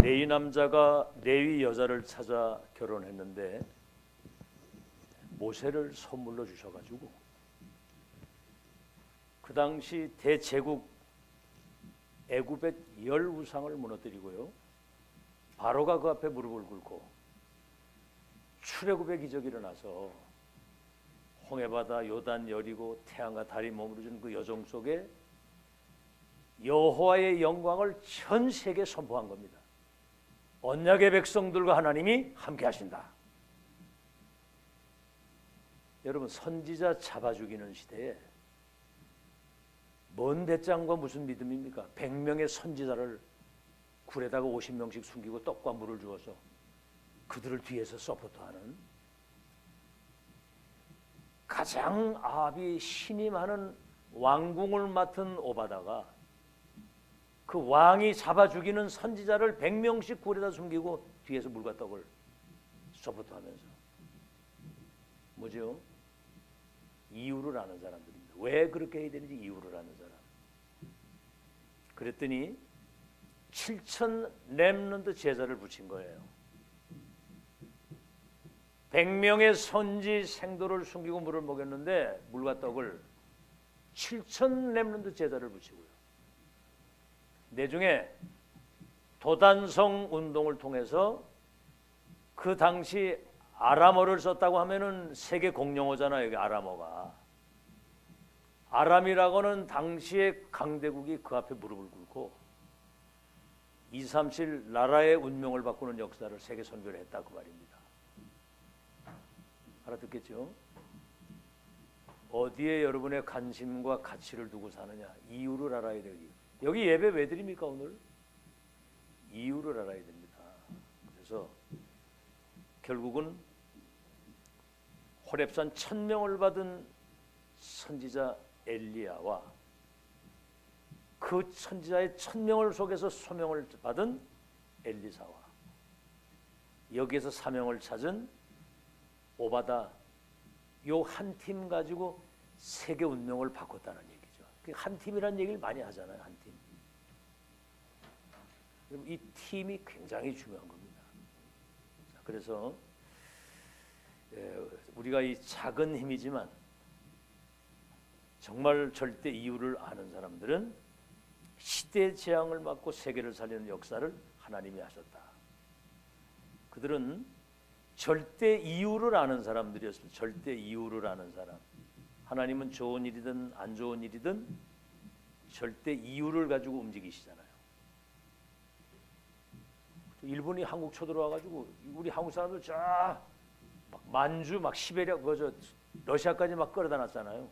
레위 남자가 레위 여자를 찾아 결혼했는데 모세를 선물로 주셔가지고 그 당시 대제국 애굽의 10 우상을 무너뜨리고요, 바로가 그 앞에 무릎을 꿇고 출애굽의 기적이 일어나서 홍해바다, 요단, 여리고 태양과 달이 머무르는 그 여정 속에 여호와의 영광을 전 세계에 선포한 겁니다. 언약의 백성들과 하나님이 함께 하신다. 여러분, 선지자 잡아 죽이는 시대에 뭔 배짱과 무슨 믿음입니까? 100명의 선지자를 굴에다가 50명씩 숨기고 떡과 물을 주어서 그들을 뒤에서 서포트하는, 가장 아합이 신임하는 왕궁을 맡은 오바다가 그 왕이 잡아 죽이는 선지자를 100명씩 굴에다 숨기고 뒤에서 물과 떡을 서포트하면서, 뭐죠? 이유를 아는 사람들입니다. 왜 그렇게 해야 되는지 이유를 아는 사람. 그랬더니 7천 렘넌트 제자를 붙인 거예요. 100명의 선지 생도를 숨기고 물을 먹였는데 물과 떡을 7천 렘넌트 제자를 붙이고요. 내중에 도단성 운동을 통해서 그 당시 아람어를 썼다고 하면은 세계 공용어잖아요. 여기 아람어가. 아람이라고는 당시의 강대국이 그 앞에 무릎을 꿇고 237 나라의 운명을 바꾸는 역사를 세계 선교를 했다, 그 말입니다. 알아듣겠죠? 어디에 여러분의 관심과 가치를 두고 사느냐, 이유를 알아야 되기. 여기 예배 왜 드립니까 오늘? 이유를 알아야 됩니다. 그래서 결국은 호렙산 1000명을 받은 선지자 엘리야와 그 선지자의 1000명을 속에서 소명을 받은 엘리사와 여기에서 사명을 찾은 오바다, 요 한 팀 가지고 세계 운명을 바꿨다는 얘기죠. 한 팀이라는 얘기를 많이 하잖아요. 한 팀. 이 팀이 굉장히 중요한 겁니다. 그래서 우리가 이 작은 힘이지만 정말 절대 이유를 아는 사람들은 시대의 재앙을 막고 세계를 살리는 역사를 하나님이 하셨다. 그들은 절대 이유를 아는 사람들이었습니다. 절대 이유를 아는 사람. 하나님은 좋은 일이든 안 좋은 일이든 절대 이유를 가지고 움직이시잖아요. 일본이 한국 쳐들어와가지고 우리 한국 사람들 쫙 막 만주, 막 시베리아, 그저 러시아까지 막 끌어다 놨잖아요.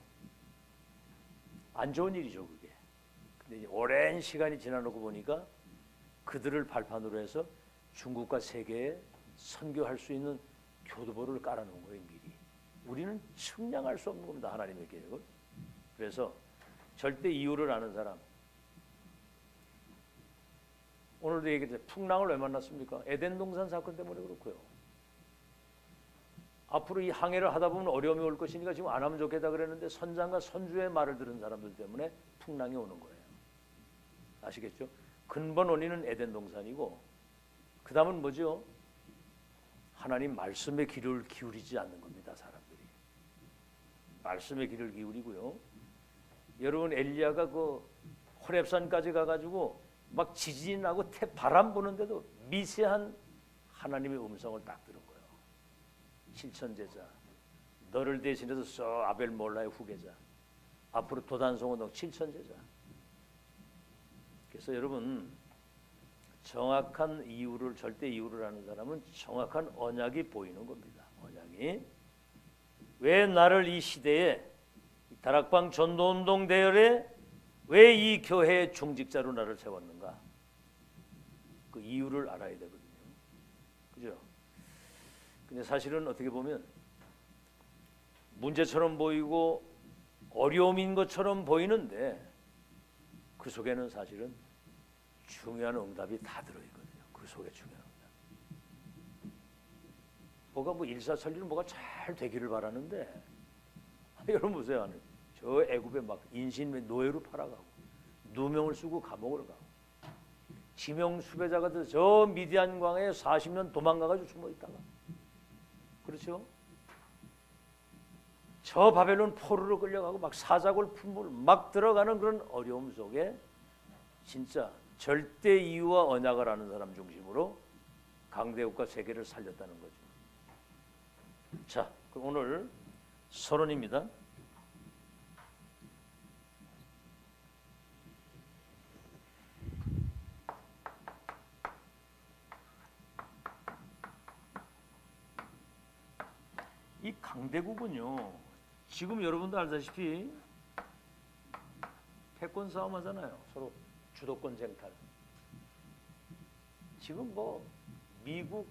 안 좋은 일이죠, 그게. 근데 이제 오랜 시간이 지나놓고 보니까 그들을 발판으로 해서 중국과 세계에 선교할 수 있는 교두보를 깔아놓은 거예요, 미리. 우리는 측량할 수 없는 겁니다, 하나님의 계획을. 그래서 절대 이유를 아는 사람. 오늘도 얘기했죠. 풍랑을 왜 만났습니까? 에덴 동산 사건 때문에 그렇고요. 앞으로 이 항해를 하다 보면 어려움이 올 것이니까 지금 안 하면 좋겠다 그랬는데 선장과 선주의 말을 들은 사람들 때문에 풍랑이 오는 거예요. 아시겠죠? 근본 원인은 에덴 동산이고, 그 다음은 뭐죠? 하나님 말씀에 귀를 기울이지 않는 겁니다, 사람들이. 말씀에 귀를 기울이고요. 여러분, 엘리야가 그 호렙산까지 가가지고 막 지진이 나고 바람 부는데도 미세한 하나님의 음성을 딱 들은 거예요. 7천 제자, 너를 대신해서 써 아벨 몰라의 후계자, 앞으로 도단성 운동 7천 제자. 그래서 여러분, 정확한 이유를, 절대 이유를 아는 사람은 정확한 언약이 보이는 겁니다. 언약이 왜 나를 이 시대에 다락방 전도운동 대열에 왜 이 교회의 중직자로 나를 세웠는가? 그 이유를 알아야 되거든요. 그죠? 근데 사실은 어떻게 보면 문제처럼 보이고 어려움인 것처럼 보이는데 그 속에는 사실은 중요한 응답이 다 들어있거든요. 그 속에 중요한 응답. 뭐가 뭐 일사천리는 뭐가 잘 되기를 바라는데 여러분 보세요. 저 애굽에 막 인신 노예로 팔아가고 누명을 쓰고 감옥을 가고 지명 수배자가 돼서 저 미디안 광야에 40년 도망가가지고 숨어 있다가, 그렇죠? 저 바벨론 포로로 끌려가고 막 사자골 품물 막 들어가는 그런 어려움 속에 진짜 절대 이유와 언약을 아는 사람 중심으로 강대국과 세계를 살렸다는 거죠. 자, 그럼 오늘 서론입니다. 이 강대국은요, 지금 여러분도 알다시피 패권 싸움 하잖아요. 서로 주도권 쟁탈. 지금 뭐 미국,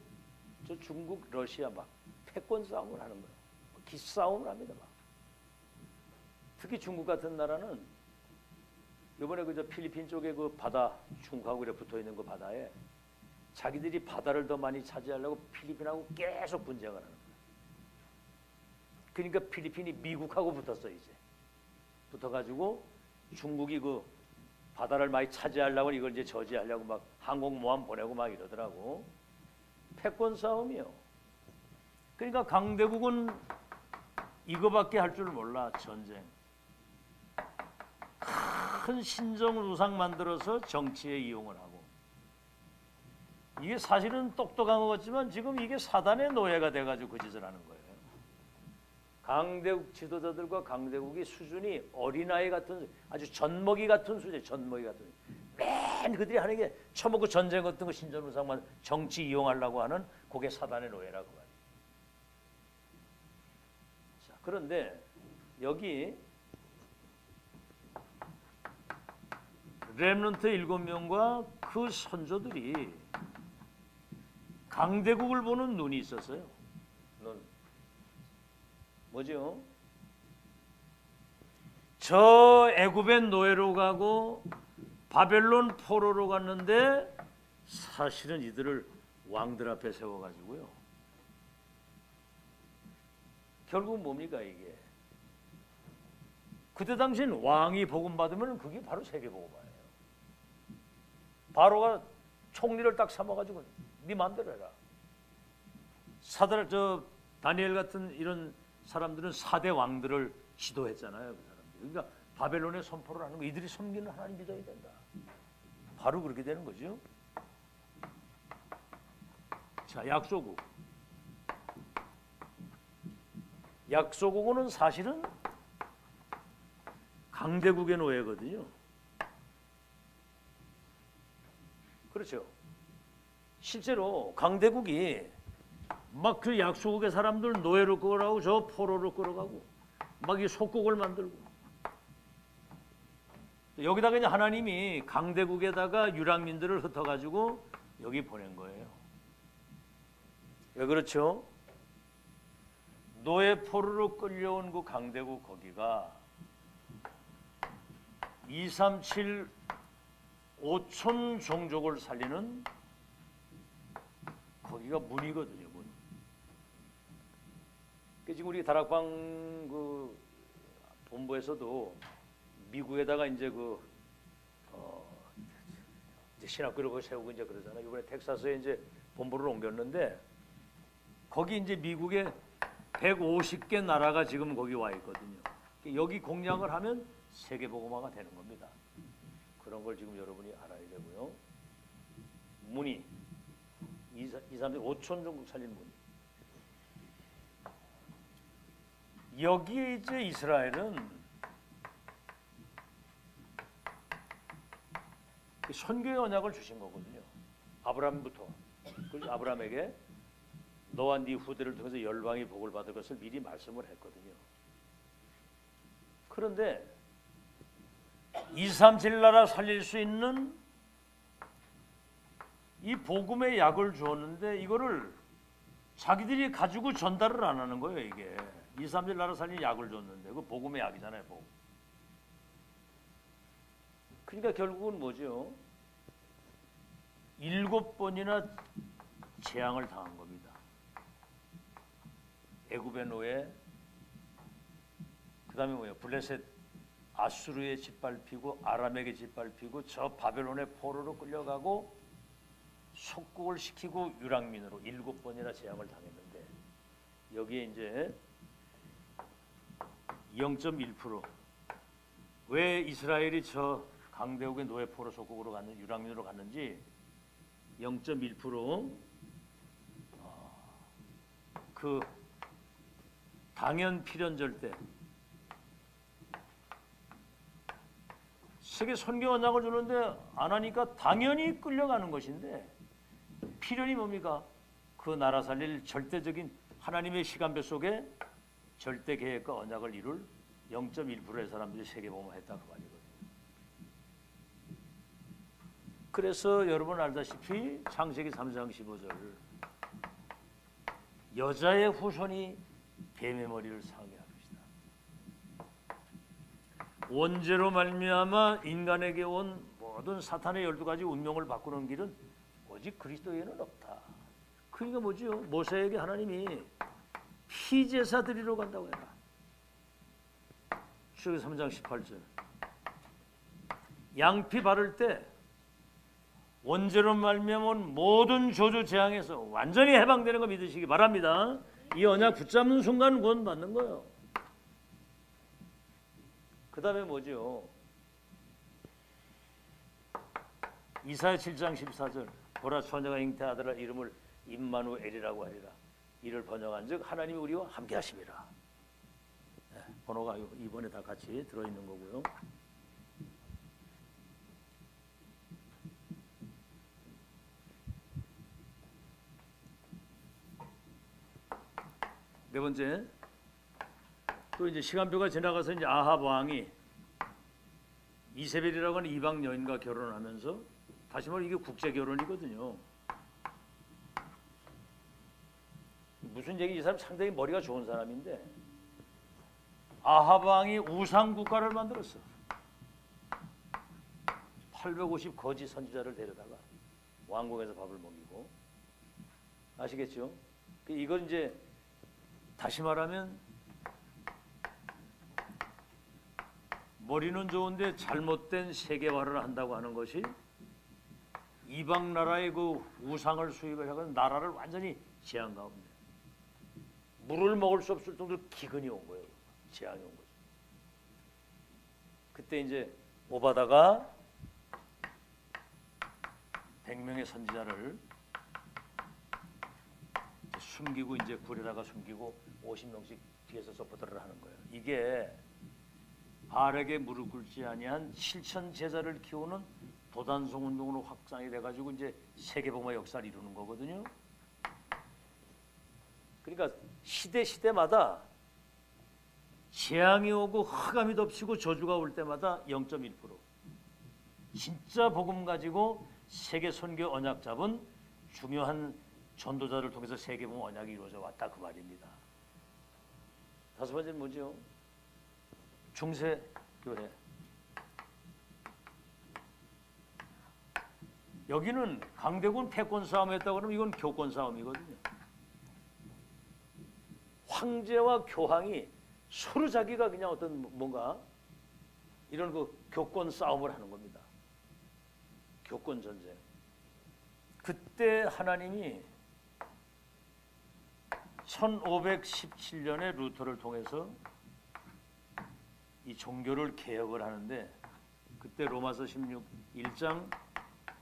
저 중국, 러시아 막 패권 싸움을 하는 거예요. 기싸움을 합니다. 막. 특히 중국 같은 나라는 이번에 그저 필리핀 쪽에 그 바다, 중국하고 이렇게 붙어 있는 그 바다에 자기들이 바다를 더 많이 차지하려고 필리핀하고 계속 분쟁을 하는 거예요. 그러니까 필리핀이 미국하고 붙었어 이제. 붙어가지고 중국이 그 바다를 많이 차지하려고 이걸 이제 저지하려고 막 항공모함 보내고 막 이러더라고. 패권 싸움이요. 그러니까 강대국은 이거밖에 할 줄 몰라. 전쟁. 큰 신정 우상 만들어서 정치에 이용을 하고. 이게 사실은 똑똑한 것 같지만 지금 이게 사단의 노예가 돼가지고 그 짓을 하는 거예요. 강대국 지도자들과 강대국이 수준이 어린아이 같은, 아주 젖먹이 같은 수준, 젖먹이 같은. 맨 그들이 하는 게 처먹고 전쟁 같은 거 신전우상만 정치 이용하려고 하는 그게 사단의 노예라고 말이에요. 자, 그런데 여기 렘넌트 7명과 그 선조들이 강대국을 보는 눈이 있었어요. 눈. 뭐죠? 저 애굽의 노예로 가고 바벨론 포로로 갔는데 사실은 이들을 왕들 앞에 세워가지고요. 결국은 뭡니까 이게? 그때 당시엔 왕이 복음 받으면 그게 바로 세계복음화예요. 바로가 총리를 딱 삼아가지고 네 마음대로 해라. 사들 저 다니엘 같은 이런 사람들은 4대 왕들을 지도했잖아요. 그 사람들. 그러니까 바벨론에 선포를 하는 거, 이들이 섬기는 하나님 믿어야 된다. 바로 그렇게 되는 거죠. 자, 약소국. 약소국은 사실은 강대국의 노예거든요. 그렇죠. 실제로 강대국이 막 그 약소국의 사람들 노예로 끌어가고 저 포로로 끌어가고 막 이 속국을 만들고, 여기다가 이제 하나님이 강대국에다가 유랑민들을 흩어가지고 여기 보낸 거예요. 왜 그렇죠? 노예 포로로 끌려온 그 강대국 거기가 237 5천 종족을 살리는 거기가 문이거든요. 문. 지금 우리 다락방 그 본부에서도 미국에다가 이제 이제 신학교를 세우고 이제 그러잖아요. 이번에 텍사스에 이제 본부를 옮겼는데 거기 이제 미국에 150개 나라가 지금 거기 와 있거든요. 여기 공략을 하면 세계 복음화가 되는 겁니다. 그런 걸 지금 여러분이 알아야 되고요. 문이 2, 3, 5천 종국 살린 문이. 여기 이제 이스라엘은 선교의 언약을 주신 거거든요. 아브라함부터. 그래서 아브라함에게 너와 네 후대를 통해서 열방이 복을 받을 것을 미리 말씀을 했거든요. 그런데 237 나라 살릴 수 있는 이 복음의 약을 주었는데 이거를 자기들이 가지고 전달을 안 하는 거예요. 이게 237 나라 살릴 약을 줬는데 그 복음의 약이잖아요. 복음. 그러니까 결국은 뭐죠? 7번이나 재앙을 당한 겁니다. 애굽의 노예, 그 다음에 뭐예요? 블레셋 아수르에 짓밟히고 아람에게 짓밟히고 저 바벨론의 포로로 끌려가고 속국을 시키고 유랑민으로 7번이나 재앙을 당했는데 여기에 이제 0.1%왜 이스라엘이 저 강대국의 노예포로 속국으로 갔는 유랑민으로 갔는지 0.1% 그 당연 필연절 때 세계 선교 언약을 주는데 안 하니까 당연히 끌려가는 것인데 필연이 뭡니까? 그 나라 살릴 절대적인 하나님의 시간표 속에 절대 계획과 언약을 이룰 0.1%의 사람들이 세계복음화했다 그 말이거든요. 그래서 여러분 알다시피 창세기 3장 15절 여자의 후손이 뱀의 머리를 상하게 할 것이다. 원죄로 말미암아 인간에게 온 모든 사탄의 12가지 운명을 바꾸는 길은 오직 그리스도에는 없다. 그러니까 뭐죠? 모세에게 하나님이 피제사 드리러 간다고 해라. 출애굽기 3장 18절 양피 바를 때 원죄로 말미암아 온 모든 저주 재앙에서 완전히 해방되는 거 믿으시기 바랍니다. 이 언약 붙잡는 순간 구원받는 거예요. 그 다음에 뭐죠? 이사야 7장 14절 보라 처녀가 잉태하더라 이름을 임마누엘이라고 하리라. 이를 번역한즉 하나님이 우리와 함께 하심이라. 네, 번호가 이번에 다 같이 들어있는 거고요. 네 번째, 또 이제 시간표가 지나가서 이제 아합 왕이 이세벨이라고 하는 이방 여인과 결혼하면서 다시 말해 이게 국제 결혼이거든요. 무슨 얘기? 이 사람 상당히 머리가 좋은 사람인데 아합 왕이 우상 국가를 만들었어. 850 거짓 선지자를 데려다가 왕궁에서 밥을 먹이고 아시겠죠? 이건 이제 다시 말하면 머리는 좋은데 잘못된 세계화를 한다고 하는 것이 이방 나라의 그 우상을 수입을 해서 나라를 완전히 재앙 가운데 물을 먹을 수 없을 정도로 기근이 온 거예요. 재앙이 온 거죠. 그때 이제 오바다가 100명의 선지자를 숨기고 이제 굴에다가 숨기고 50명씩 뒤에서 서포터를 하는 거예요. 이게 바알에게 무릎 꿇지 아니한 실천 제자를 키우는 도단성 운동으로 확장이 돼가지고 이제 세계복음화 역사를 이루는 거거든요. 그러니까 시대마다 재앙이 오고 흑암이 덮치고 저주가 올 때마다 0.1% 진짜 복음 가지고 세계 선교 언약 잡은 중요한 전도자를 통해서 세계복음 언약이 이루어져 왔다 그 말입니다. 다섯 번째는 뭐죠? 중세교회. 여기는 강대군 패권 싸움했다고 그러면 이건 교권 싸움이거든요. 황제와 교황이 서로 자기가 그냥 어떤 뭔가 이런 그 교권 싸움을 하는 겁니다. 교권 전쟁. 그때 하나님이 1517년에 루터를 통해서 이 종교를 개혁을 하는데 그때 로마서 1장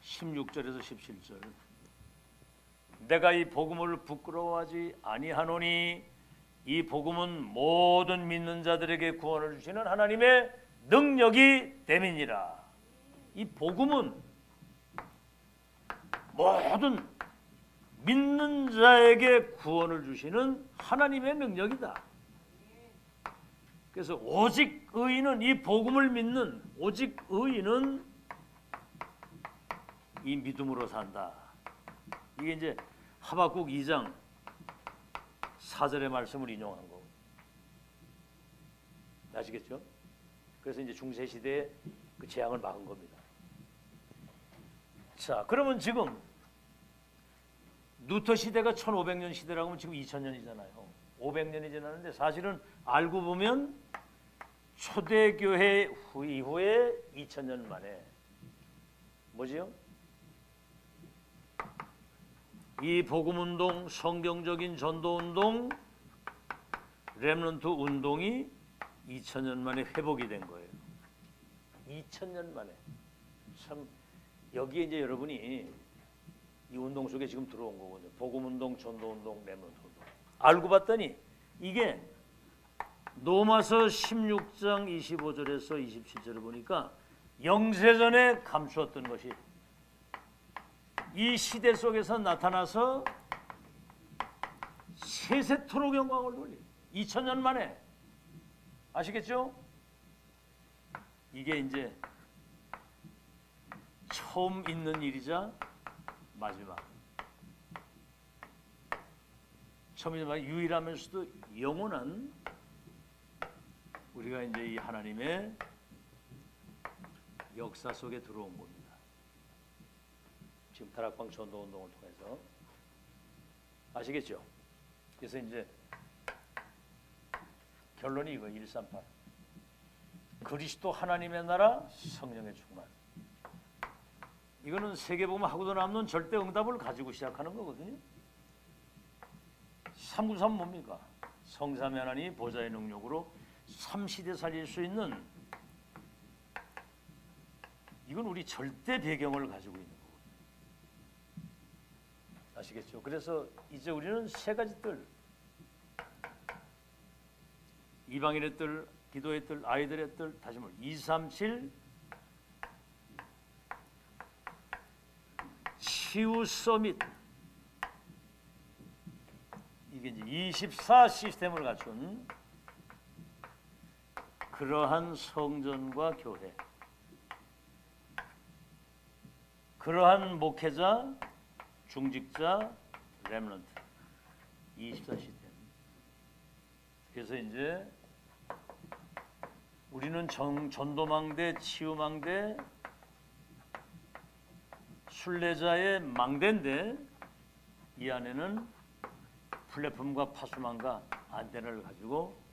16절에서 17절 내가 이 복음을 부끄러워하지 아니하노니 이 복음은 모든 믿는 자들에게 구원을 주시는 하나님의 능력이 됨이니라. 이 복음은 모든 믿는 자에게 구원을 주시는 하나님의 능력이다. 그래서 오직 의인은 이 복음을 믿는 오직 의인은 이 믿음으로 산다. 이게 이제 하박국 2장 4절의 말씀을 인용한 거고. 아시겠죠? 그래서 이제 중세 시대에 그 재앙을 막은 겁니다. 자, 그러면 지금 루터 시대가 1500년 시대라고 하면 지금 2000년이잖아요. 500년이 지났는데 사실은 알고 보면 초대교회 이후에 2000년 만에 뭐지요? 이 복음운동, 성경적인 전도운동, 렘넌트 운동이 2000년 만에 회복이 된 거예요. 2000년 만에. 참 여기에 이제 여러분이 이 운동 속에 지금 들어온 거거든요. 복음운동, 전도운동, 렘넌트 운동. 알고 봤더니 이게 로마서 16장 25절에서 27절을 보니까 영세전에 감추었던 것이 이 시대 속에서 나타나서 세세토록 영광을 돌리 2000년 만에. 아시겠죠? 이게 이제 처음 있는 일이자 마지막. 처음이지만 유일하면서도 영원한 우리가 이제 이 하나님의 역사 속에 들어온 겁니다. 지금 다락방 전도운동을 통해서. 아시겠죠? 그래서 이제 결론이 이거 138. 그리스도 하나님의 나라 성령의 충만. 이거는 세계복음 하고도 남는 절대 응답을 가지고 시작하는 거거든요. 393 뭡니까? 성삼위 하나님이 보좌의 능력으로 3시대 살릴 수 있는, 이건 우리 절대 배경을 가지고 있는 거거든요. 아시겠죠? 그래서 이제 우리는 세 가지 뜰, 이방인의 뜰, 기도의 뜰, 아이들의 뜰, 다시 말해 237 치유 서밋, 이게 이제 24 시스템을 갖춘 그러한 성전과 교회, 그러한 목회자, 중직자, 렘넌트 24 시스템. 그래서 이제 우리는 전도망대, 치유망대, 순례자의 망대인데 이 안에는 플랫폼과 파수망과 안테나를 가지고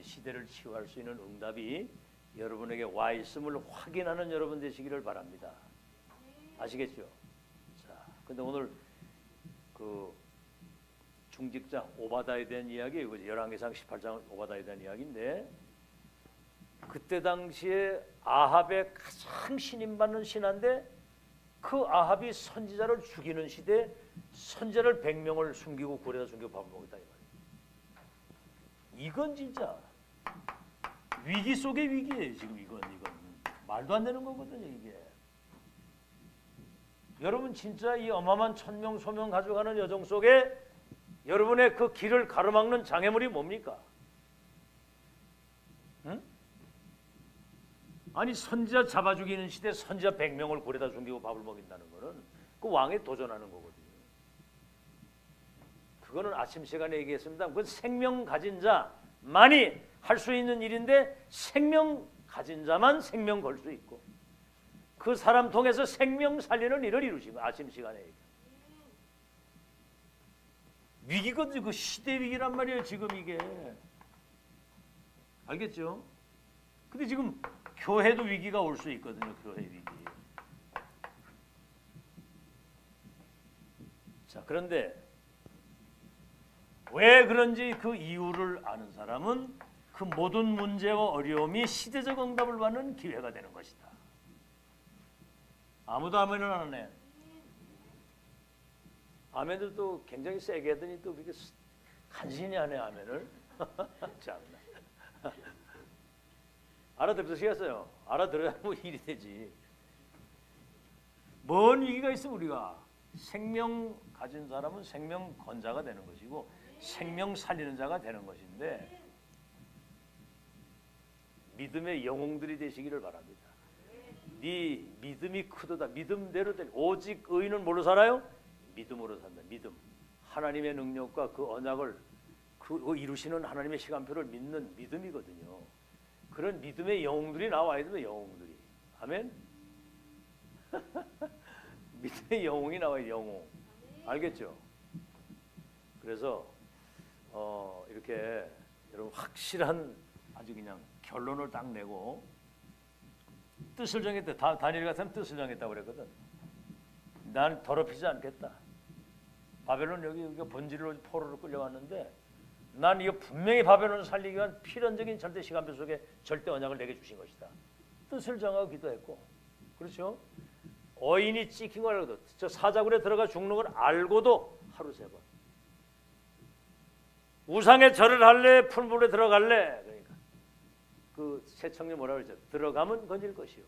시대를 치유할 수 있는 응답이 여러분에게 와 있음을 확인하는 여러분 되시기를 바랍니다. 아시겠죠? 자, 근데 오늘 그 중직자 오바다에 대한 이야기, 열왕기상 18장 오바다에 대한 이야기인데, 그때 당시에 아합의 가장 신임받는 신하인데 그 아합이 선지자를 죽이는 시대에 선지자를 100명을 숨기고 굴에다 숨기고 밥을 먹였다 이 말이에요. 이건 진짜 위기 속의 위기예요. 지금 이건 말도 안 되는 거거든요. 이게 여러분 진짜 이 어마어마한 천명 소명 가져가는 여정 속에 여러분의 그 길을 가로막는 장애물이 뭡니까? 응? 아니 선지자 잡아 죽이는 시대에 선지자 100명을 굴에다 숨기고 밥을 먹인다는 거는 그 왕에 도전하는 거거든요. 그거는 아침 시간에 얘기했습니다. 그건 생명 가진 자만이 할 수 있는 일인데 생명 가진 자만 생명 걸 수 있고 그 사람 통해서 생명 살리는 일을 이루시고 아침 시간에 얘기. 위기거든요. 그 시대 위기란 말이에요. 지금 이게. 알겠죠? 근데 지금 교회도 위기가 올 수 있거든요. 교회 위기. 자, 그런데 왜 그런지 그 이유를 아는 사람은 그 모든 문제와 어려움이 시대적 응답을 받는 기회가 되는 것이다. 아무도 아멘을 안 하네. 아멘을 또 굉장히 세게 하더니 또 그렇게 간신히 하네 아멘을. 참나. 알아들으시겠어요? 알아들어야 뭐 일이 되지. 뭔 위기가 있어 우리가. 생명 가진 사람은 생명 건자가 되는 것이고 생명 살리는 자가 되는 것인데 믿음의 영웅들이 되시기를 바랍니다. 네 믿음이 크도다. 믿음대로 되. 오직 의인은 뭘로 살아요? 믿음으로 산다. 믿음. 하나님의 능력과 그 언약을 그 이루시는 하나님의 시간표를 믿는 믿음이거든요. 그런 믿음의 영웅들이 나와야 돼요. 영웅들이. 아멘. 믿음의 영웅이 나와요. 영웅. 알겠죠? 그래서 이렇게 여러분 확실한 아주 그냥 결론을 딱 내고 뜻을 정했다. 다니엘 같으면 뜻을 정했다고 그랬거든. 난 더럽히지 않겠다. 바벨론 여기 본질로 포로로 끌려왔는데 난 이거 분명히 바벨론을 살리기 위한 필연적인 절대 시간표 속에 절대 언약을 내게 주신 것이다. 뜻을 정하고 기도했고, 그렇죠? 어인이 찍힌 걸 알고도, 저 사자굴에 들어가 죽는 걸 알고도 하루 3번. 우상에 절을 할래, 풀물에 들어갈래. 그러니까 그 새 청년 뭐라 그러죠? 들어가면 건질 것이요,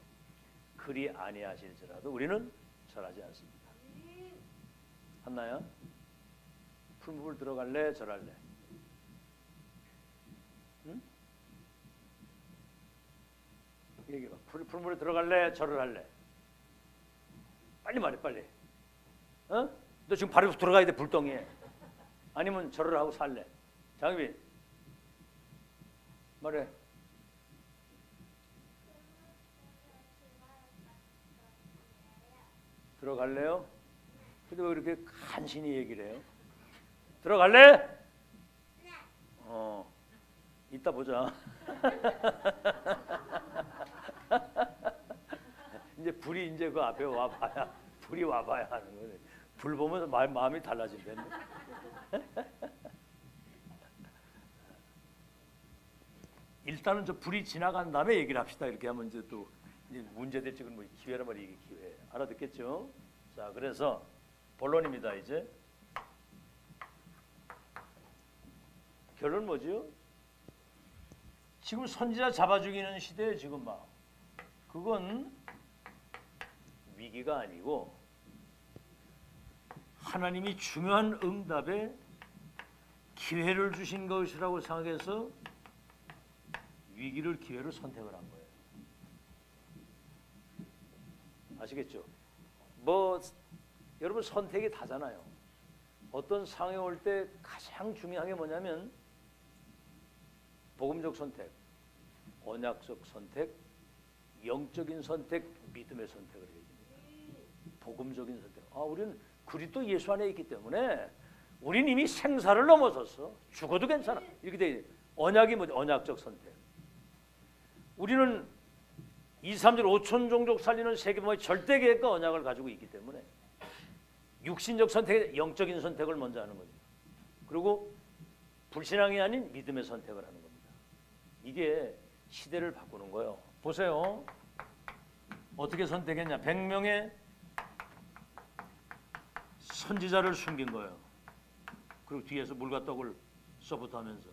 그리 아니하실지라도 우리는 절하지 않습니다. 한나야, 풀물 들어갈래, 절할래? 응? 얘기해봐. 풀물에 들어갈래, 절을 할래? 빨리 말해, 빨리. 어? 너 지금 바로 들어가야 돼, 불덩이에. 아니면 절을 하고 살래? 장희빈, 말해. 들어갈래요? 근데 왜 이렇게 간신히 얘기를 해요? 들어갈래? 이따 보자. 이제 불이 이제 그 앞에 와봐야, 불이 와봐야 하는 거네. 불 보면 마음이 달라진대. 일단은 저 불이 지나간 다음에 얘기를 합시다. 이렇게 하면 이제 또 이제 문제 될지 뭐 기회란 말이야. 이게 기회. 알아듣겠죠? 자, 그래서 본론입니다. 이제 결론 뭐죠? 지금 선지자 잡아 죽이는 시대에 지금 막 그건 위기가 아니고 하나님이 중요한 응답에 기회를 주신 것이라고 생각해서 위기를 기회로 선택을 한 거예요. 아시겠죠? 뭐 여러분 선택이 다잖아요. 어떤 상황이 올 때 가장 중요한 게 뭐냐면 복음적 선택, 언약적 선택, 영적인 선택, 믿음의 선택을 해야 됩니다. 복음적인 선택. 우리는 그리스도 예수 안에 있기 때문에 우리는 이미 생사를 넘어섰어. 죽어도 괜찮아. 이렇게 돼. 언약이 뭐지? 언약적 선택. 우리는 2, 3절 5천 종족 살리는 세계보험의 절대 계획과 언약을 가지고 있기 때문에 육신적 선택, 영적인 선택을 먼저 하는 거죠. 그리고 불신앙이 아닌 믿음의 선택을 하는 겁니다. 이게 시대를 바꾸는 거예요. 보세요. 어떻게 선택했냐? 100명의 선지자를 숨긴 거예요. 그리고 뒤에서 물과 떡을 서포트하면서.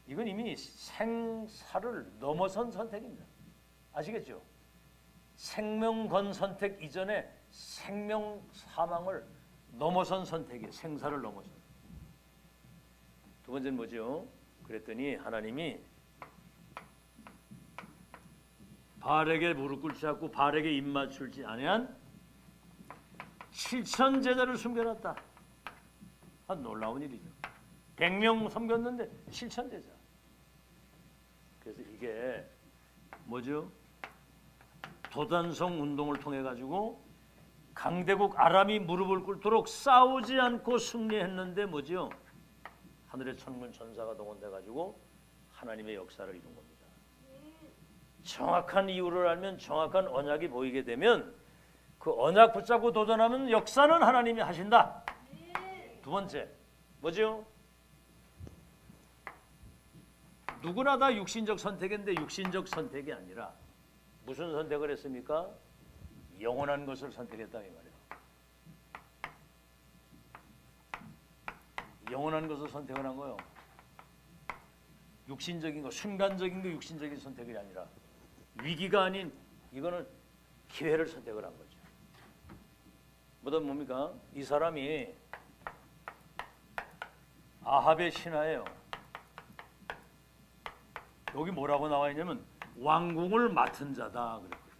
이건 이미 생사를 넘어선 선택입니다. 아시겠죠? 생명 건 선택 이전에 생명 사망을 넘어선 선택이에요. 생사를 넘어선. 두 번째는 뭐죠? 그랬더니 하나님이 바알에게 무릎 꿇지 않고 바알에게 입 맞출지 아니한 7천 제자를 숨겨놨다. 놀라운 일이죠. 100명 섬겼는데 7천 제자. 그래서 이게 뭐죠? 도단성 운동을 통해 가지고 강대국 아람이 무릎을 꿇도록 싸우지 않고 승리했는데 뭐죠? 하늘의 천군 천사가 동원돼 가지고 하나님의 역사를 이룬 겁니다. 정확한 이유를 알면, 정확한 언약이 보이게 되면 그 언약 붙잡고 도전하면 역사는 하나님이 하신다. 두 번째 뭐죠? 누구나 다 육신적 선택인데 육신적 선택이 아니라 무슨 선택을 했습니까? 영원한 것을 선택했다 이 말이에요. 영원한 것을 선택을 한 거예요. 육신적인 거, 순간적인 거, 육신적인 선택이 아니라 위기가 아닌 이거는 기회를 선택을 한 거죠. 뭐든 뭡니까? 이 사람이 아합의 신하예요. 여기 뭐라고 나와 있냐면 왕궁을 맡은 자다 그랬거든요.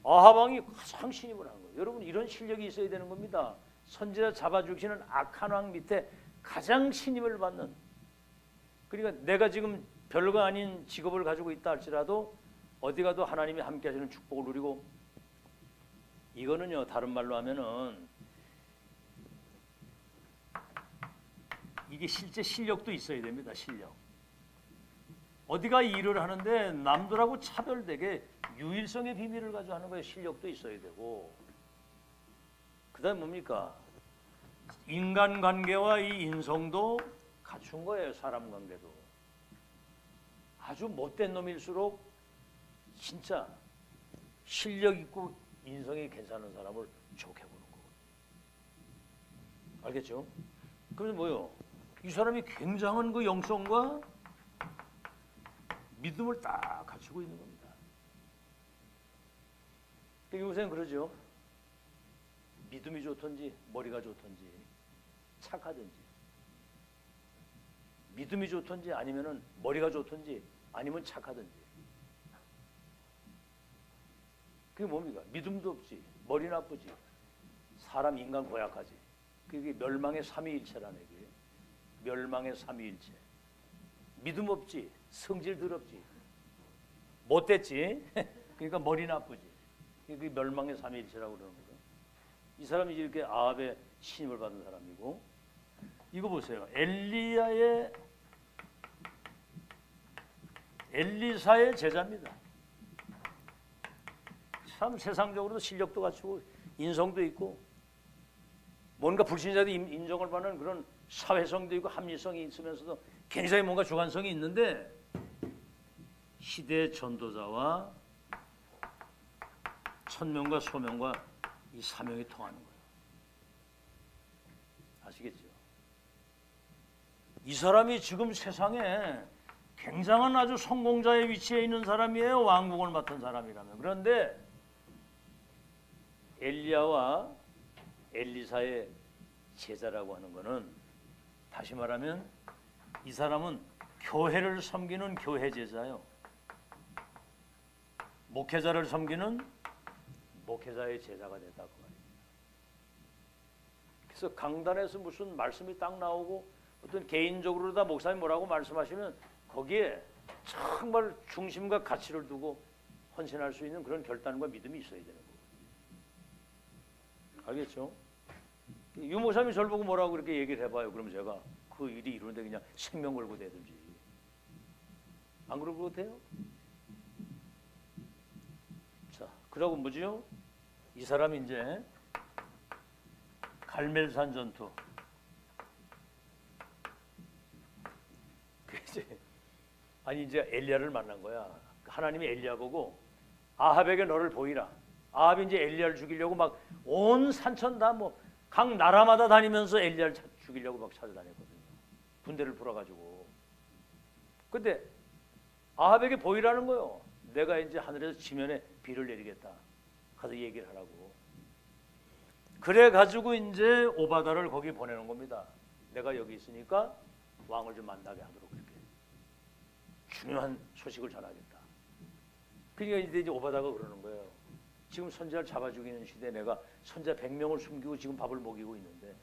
아합 왕이 가장 신임을 한 거예요. 여러분 이런 실력이 있어야 되는 겁니다. 선지자 잡아주시는 악한 왕 밑에 가장 신임을 받는. 그러니까 내가 지금 별거 아닌 직업을 가지고 있다 할지라도 어디 가도 하나님이 함께 하시는 축복을 누리고, 이거는요 다른 말로 하면은 이게 실제 실력도 있어야 됩니다. 실력. 어디가 일을 하는데 남들하고 차별되게 유일성의 비밀을 가지고 하는 거예요. 실력도 있어야 되고. 그다음 뭡니까? 인간관계와 이 인성도 갖춘 거예요. 사람 관계도. 아주 못된 놈일수록 진짜 실력 있고 인성이 괜찮은 사람을 좋게 보는 거고. 알겠죠? 그래서 뭐요? 이 사람이 굉장한 그 영성과 믿음을 딱 갖추고 있는 겁니다. 요새는 그러죠. 믿음이 좋든지 머리가 좋든지 착하든지, 믿음이 좋든지 아니면은 머리가 좋든지 아니면 착하든지. 그게 뭡니까? 믿음도 없지, 머리 나쁘지, 사람 인간 고약하지. 그게 멸망의 삼위일체라는 얘기예요. 멸망의 삼위일체. 믿음 없지, 성질 더럽지, 못됐지. 그러니까 머리 나쁘지. 그게 멸망의 삼위일체라고 그러는 거예요. 이 사람이 이렇게 아합의 신임을 받은 사람이고, 이거 보세요. 엘리사의 제자입니다. 참 세상적으로도 실력도 갖추고 인성도 있고 뭔가 불신자들이 인정을 받는 그런 사회성도 있고 합리성이 있으면서도 굉장히 뭔가 주관성이 있는데 시대 전도자와 천명과 소명과 이 사명이 통하는 거예요. 아시겠죠? 이 사람이 지금 세상에 굉장한 아주 성공자의 위치에 있는 사람이에요. 왕국을 맡은 사람이라면. 그런데 엘리야와 엘리사의 제자라고 하는 것은 다시 말하면 이 사람은 교회를 섬기는 교회 제자요. 목회자를 섬기는 목회자의 제자가 됐다고 말입니다. 그래서 강단에서 무슨 말씀이 딱 나오고 어떤 개인적으로 다 목사님 뭐라고 말씀하시면 거기에 정말 중심과 가치를 두고 헌신할 수 있는 그런 결단과 믿음이 있어야 되는 거예요. 알겠죠? 유 목사님이 저를 보고 뭐라고 그렇게 얘기를 해봐요. 그럼 제가 그 일이 이루는데 그냥 생명 걸고 대든지. 안 그럴 것 같아요? 자, 그러고 뭐지요? 이 사람이 이제 갈멜산 전투. 아니 이제 엘리야를 만난 거야. 하나님이 엘리야 보고 아합에게 너를 보이라. 아합이 이제 엘리야를 죽이려고 막 온 산천 다 뭐 각 나라마다 다니면서 엘리야를 죽이려고 막 찾아다녔거든요. 군대를 풀어가지고. 근데 아합에게 보이라는 거요. 내가 이제 하늘에서 지면에 비를 내리겠다. 가서 얘기를 하라고. 그래 가지고 이제 오바다를 거기 보내는 겁니다. 내가 여기 있으니까 왕을 좀 만나게 하도록 그렇게 중요한 소식을 전하겠다. 그러니까 이제 오바다가 그러는 거예요. 지금 선자를 잡아 죽이는 시대에 내가 선자 100명을 숨기고 지금 밥을 먹이고 있는데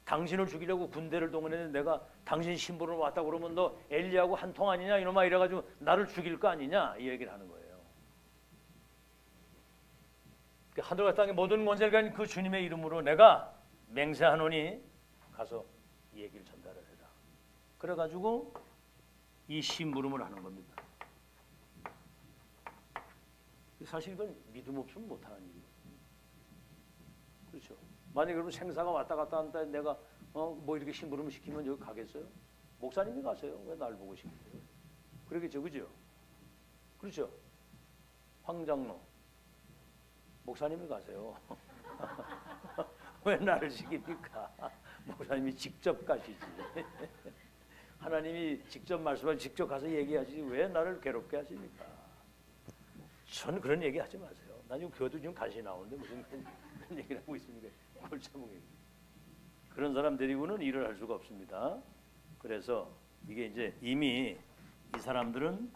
당신을 죽이려고 군대를 동원했는데 내가 당신 신부를 왔다 그러면 너 엘리야하고 한 통 아니냐 이놈아 이래가지고 나를 죽일 거 아니냐 이 얘기를 하는 거예요. 하늘과 땅의 모든 권세를 가진 그 주님의 이름으로 내가 맹세하노니 가서 이 얘기를 전달을 해라. 그래가지고 이 심부름을 하는 겁니다. 사실 이건 믿음 없으면 못하는 일이거든요. 그렇죠. 만약에 여러분 생사가 왔다 갔다 한다 내가 뭐 이렇게 심부름을 시키면 여기 가겠어요? 목사님이 가세요. 왜 날 보고 시키세요? 그러겠죠. 그죠? 그렇죠. 황장로 목사님이 가세요. 왜 나를 시킵니까? 목사님이 직접 가시지. 하나님이 직접 말씀하시고 직접 가서 얘기하시지 왜 나를 괴롭게 하십니까? 저는 그런 얘기 하지 마세요. 나 지금 교회도 지금 간신히 나오는데 무슨 그런 얘기를 하고 있습니까? 골짜먹이. 그런 사람 데리고는 일을 할 수가 없습니다. 그래서 이게 이제 이미 이 사람들은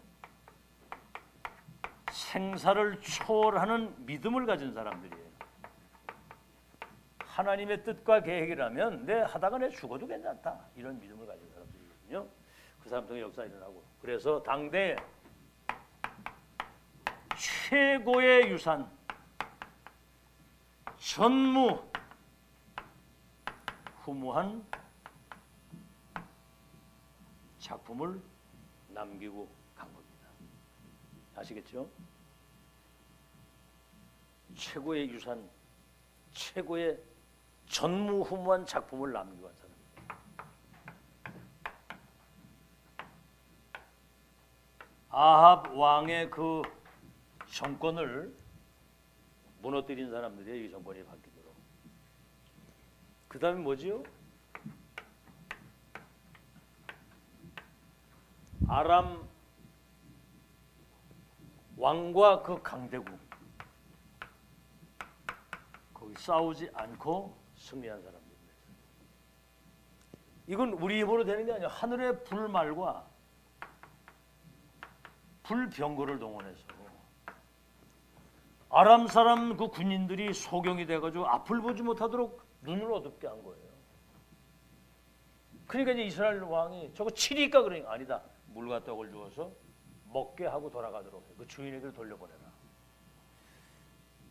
생사를 초월하는 믿음을 가진 사람들이에요. 하나님의 뜻과 계획이라면 내 하다가 내 죽어도 괜찮다. 이런 믿음을 가진 사람들이거든요. 그 사람 통해 역사 일어나고. 그래서 당대 최고의 유산, 전무후무한 작품을 남기고 간 겁니다. 아시겠죠? 최고의 유산, 최고의 전무후무한 작품을 남기고 간 사람입니다. 아합 왕의 그 정권을 무너뜨린 사람들이 이 정권이 바뀌도록. 그 다음에 뭐지요? 아람 왕과 그 강대국, 거기 싸우지 않고 승리한 사람들입니다. 이건 우리 힘으로 되는 게 아니라 하늘의 불말과 불병거를 동원해서 아람 사람 그 군인들이 소경이 돼가지고 앞을 보지 못하도록 눈을 어둡게 한 거예요. 그러니까 이제 이스라엘 왕이 저거 치리까 그러니까 아니다. 물과 떡을 주어서 먹게 하고 돌아가도록 해. 그 주인에게 돌려보내라.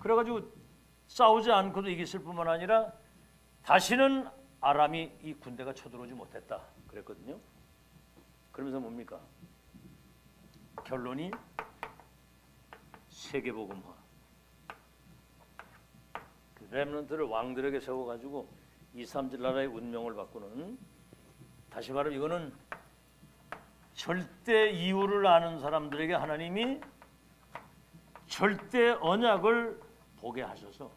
그래가지고 싸우지 않고도 이겼을 뿐만 아니라 다시는 아람이 이 군대가 쳐들어오지 못했다 그랬거든요. 그러면서 뭡니까? 결론이 세계복음화. 그 렘넌트를 왕들에게 세워가지고 2, 3질 나라의 운명을 바꾸는, 다시 말하면 이거는 절대 이유를 아는 사람들에게 하나님이 절대 언약을 보게 하셔서,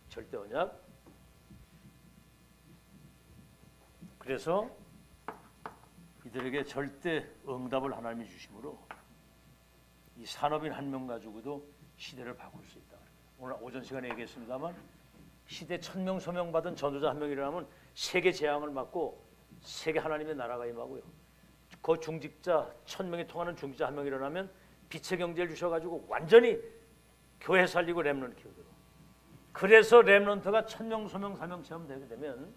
절대 언약, 그래서 이들에게 절대 응답을 하나님이 주심으로 이 산업인 한 명 가지고도 시대를 바꿀 수 있다. 오늘 오전 시간에 얘기했습니다만 시대 1000명 소명받은 전도자 한 명이 일어나면 세계 재앙을 막고 세계 하나님의 나라가 임하고요. 그 중직자 1000명이 통하는 중직자 한 명이 일어나면 빛의 경제를 주셔가지고 완전히 교회 살리고 렘넌트 키우도록. 그래서 렘넌트가 1000명 소명 사명 체험 되게 되면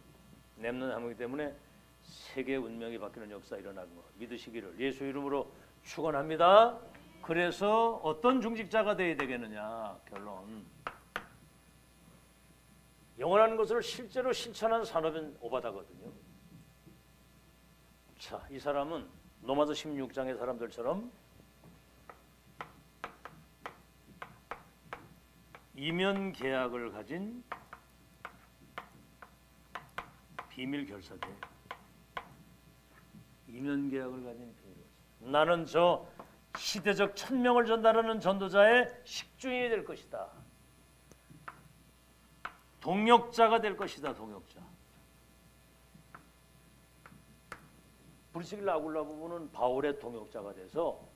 렘넌트 한 명이기 때문에 세계 운명이 바뀌는 역사 일어나는 거 믿으시기를 예수 이름으로 축원합니다. 그래서 어떤 중직자가 되어야 되겠느냐? 결론. 영원한 것을 실제로 실천한 산업인 오바다거든요. 자, 이 사람은 로마서 16장의 사람들처럼 이면 계약을 가진 비밀 결사대. 이면 계약을 가진 비밀 결사대. 나는 저 시대적 1000명을 전달하는 전도자의 식주인이 될 것이다. 동역자가 될 것이다. 동역자. 브리스길라 아굴라 부부는 바울의 동역자가 돼서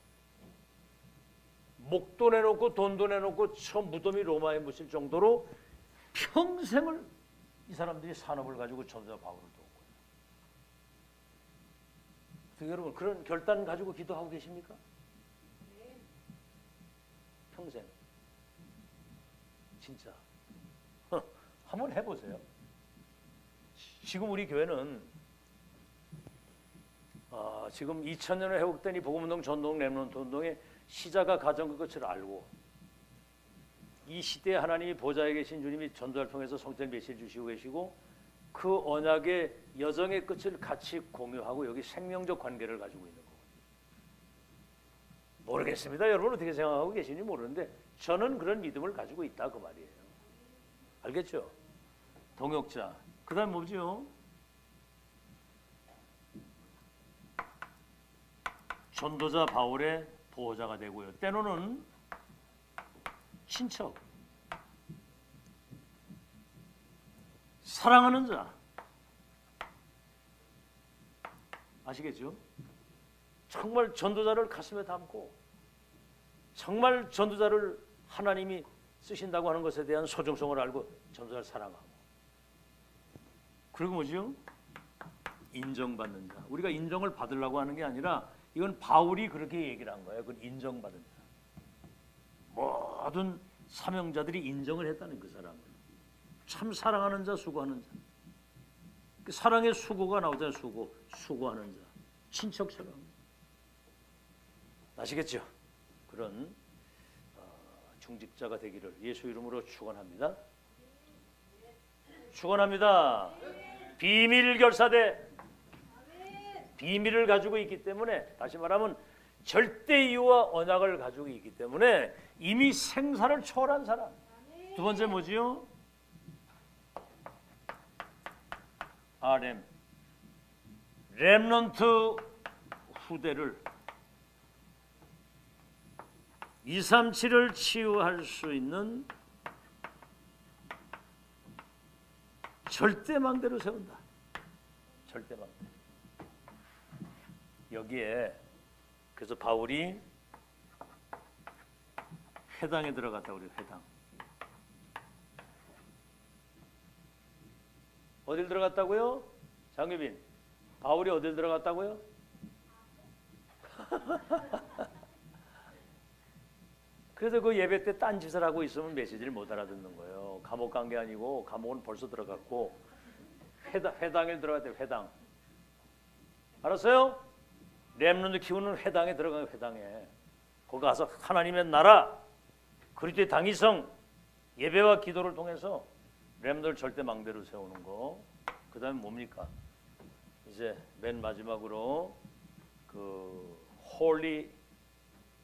목도 내놓고 돈도 내놓고 저 무덤이 로마에 묻힐 정도로 평생을 이 사람들이 산업을 가지고 전도자 바울을 도운 거예요. 여러분 그런 결단 가지고 기도하고 계십니까? 평생. 진짜. 한번 해보세요. 지금 우리 교회는 지금 2000년에 회복된 이 복음운동 전도운동 렘넌트 운동의 시작과 가정과 끝을 알고 이 시대에 하나님이 보좌에 계신 주님이 전도를 통해서 성전 메시지를 주시고 계시고 그 언약의 여정의 끝을 같이 공유하고 여기 생명적 관계를 가지고 있는 거거든요. 모르겠습니다. 여러분 어떻게 생각하고 계시는지 모르는데 저는 그런 믿음을 가지고 있다 그 말이에요. 알겠죠? 동역자. 그 다음 뭐죠? 전도자 바울의 보호자가 되고요. 때로는 친척. 사랑하는 자. 아시겠죠? 정말 전도자를 가슴에 담고 정말 전도자를 하나님이 쓰신다고 하는 것에 대한 소중성을 알고 전도자를 사랑하고. 그리고 뭐죠? 인정받는 자. 우리가 인정을 받으려고 하는 게 아니라 이건 바울이 그렇게 얘기를 한 거예요. 그건 인정받은 자. 모든 사명자들이 인정을 했다는 그 사람을. 참 사랑하는 자, 수고하는 자. 그 사랑의 수고가 나오잖아요. 수고하는 자. 친척처럼. 아시겠죠? 그런 중직자가 되기를 예수 이름으로 축원합니다. 축원합니다. 비밀 결사대. 비밀을 가지고 있기 때문에, 다시 말하면 절대이유와 언약을 가지고 있기 때문에 이미 생사를 초월한 사람. 두 번째 뭐지요? 렘넌트 후대를 237을 치유할 수 있는 절대망대로 세운다. 절대망대. 여기에 그래서 바울이 회당에 들어갔다. 우리 회당. 어딜 들어갔다고요? 장유빈, 바울이 어딜 들어갔다고요? 그래서 그 예배 때 딴짓을 하고 있으면 메시지를 못 알아듣는 거예요. 감옥 간 게 아니고 감옥은 벌써 들어갔고 회당에 들어갔대요. 회당. 알았어요? 렘넌트 키우는 회당에 들어가요. 회당에. 거기 가서 하나님의 나라, 그리스도의 당위성, 예배와 기도를 통해서 렘넌트를 절대 망대로 세우는 거. 그 다음에 뭡니까? 이제 맨 마지막으로 그 홀리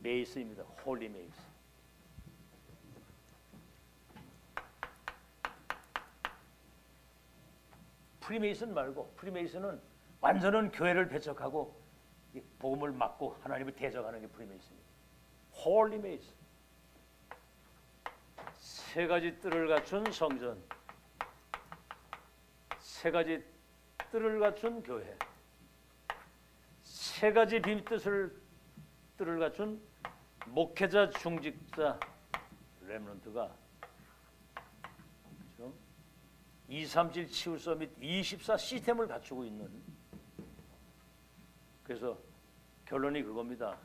메이스입니다. 홀리 메이스. 프리메이슨 말고, 프리메이슨은 완전한 교회를 배척하고 복음을 막고 하나님을 대적하는 게 프리메이슨입니다. 홀리 메이슨. 세 가지 뜰을 갖춘 성전, 세 가지 뜰을 갖춘 교회, 세 가지 뜰을 갖춘 목회자, 중직자, 렘넌트가 237 치유 서밋 24 시스템을 갖추고 있는. 그래서 결론이 그겁니다.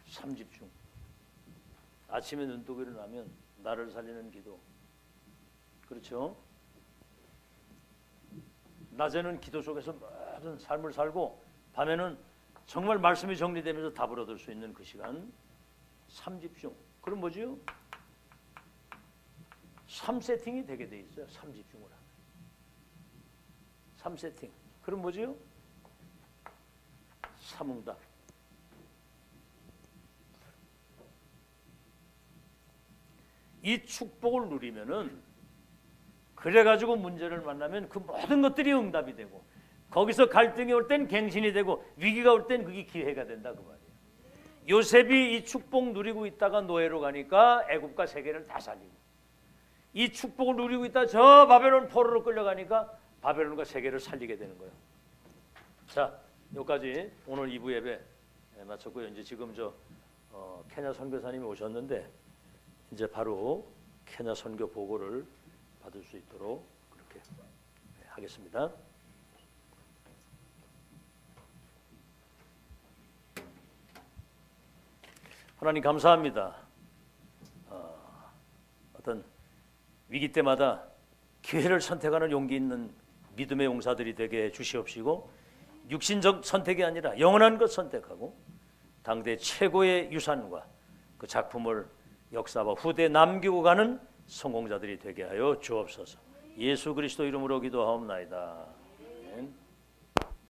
3집중. 아침에 눈 뜨고 일어나면 나를 살리는 기도. 그렇죠? 낮에는 기도 속에서 모든 삶을 살고 밤에는 정말 말씀이 정리되면서 답을 얻을 수 있는 그 시간. 3집중. 그럼 뭐지요? 3세팅이 되게 돼 있어요. 3집중을 하면. 3세팅. 그럼 뭐지요? 3응답. 이 축복을 누리면은, 그래가지고 문제를 만나면 그 모든 것들이 응답이 되고, 거기서 갈등이 올 땐 갱신이 되고, 위기가 올 땐 그게 기회가 된다 그 말이에요. 요셉이 이 축복 누리고 있다가 노예로 가니까 애굽과 세계를 다 살리고, 이 축복을 누리고 있다 저 바벨론 포로로 끌려가니까 바벨론과 세계를 살리게 되는 거예요. 자, 여기까지 오늘 2부 예배 마쳤고요. 이제 지금 케냐 선교사님이 오셨는데 이제 바로 케냐 선교 보고를 받을 수 있도록 그렇게 하겠습니다. 하나님 감사합니다. 어떤 위기 때마다 기회를 선택하는 용기 있는 믿음의 용사들이 되게 주시옵시고, 육신적 선택이 아니라 영원한 것 선택하고 당대 최고의 유산과 그 작품을 역사와 후대에 남기고 가는 성공자들이 되게 하여 주옵소서. 예수 그리스도 이름으로 기도하옵나이다. 아멘.